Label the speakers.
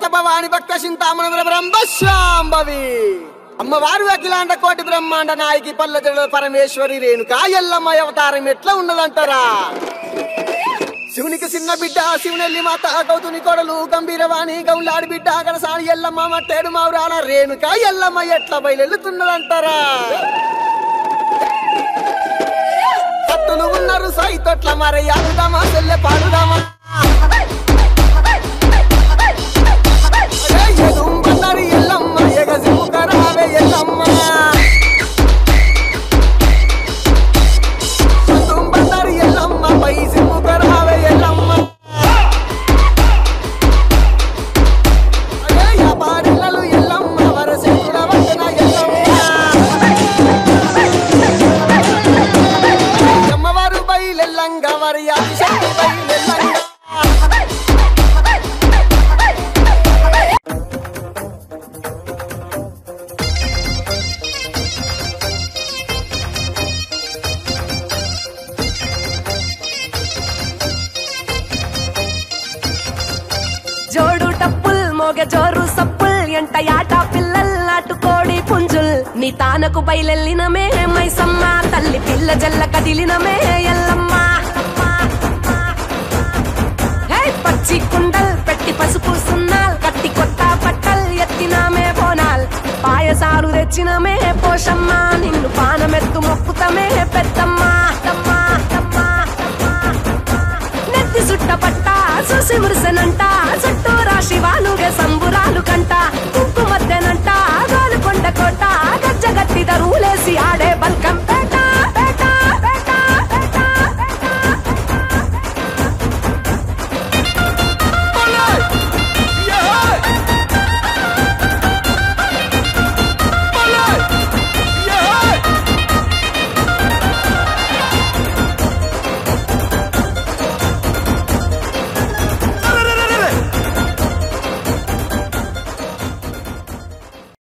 Speaker 1: వెంకట భవాని భక్త చింతామణ బ్రహ్మశాంభవి అమ్మవారు అఖిలాండ కోటి బ్రహ్మాండ నాయకి పల్లె పరమేశ్వరి రేణుకా ఎల్లమ్మ అవతారం ఎట్లా ఉన్నదంటారా? శివునికి చిన్న బిడ్డ శివునెల్లి మాత గౌతుని కొడలు గంభీరవాణి గౌలాడి బిడ్డ గణసాని ఎల్లమ్మ మట్టేడు మావురాల రేణుకా ఎల్లమ్మ ఎట్లా బయలుతుండదంటారా? సత్తులు ఉన్నారు సైతొట్ల మరి ఆడుదామా చెల్లె పాడుదామా ఎదుంబన్నారు ఎల్లమ్మ ఎగసిముకరావే ఎల్లమ్మ ఎదుంబన్నారు ఎల్లమ్మ పై సిముకరావే ఎల్లమ్మ అదే యాపారిలలు ఎల్లమ్మ వరసేతుల వద్దన ఎల్లమ్మ అమ్మవారు బయలెల్లంగ వరి ఆదిశక్తి బయలెల్లంగ
Speaker 2: జోడు టప్పుల్ మోగ జోరు సప్పుల్ ఎంట యాట పిల్లల్ నాటుకోడి పుంజుల్ నీ తానకు బయలెల్లినమే మైసమ్మ తల్లి పిల్ల జల్ల కదిలినమే ఎల్లమ్మ పచ్చి కుండల్ పెట్టి పసుపు సున్నాల్ కట్టి కొత్త పట్టల్ ఎత్తినామే బోనాల్ పాయసాలు తెచ్చినమే పోషమ్మ నిన్ను పానమెత్తు మొక్కుతమే పెద్దమ్మ నెత్తి సుట్ట పట్ట చూసి మురిసెనంట చుట్టూ రాశి వానుగే సంబురాలు కంట కుంకు మధ్యనంట గాలు కొండ కోట గజ్జగట్టి దరువులేసి ఆడే బల్కం పేట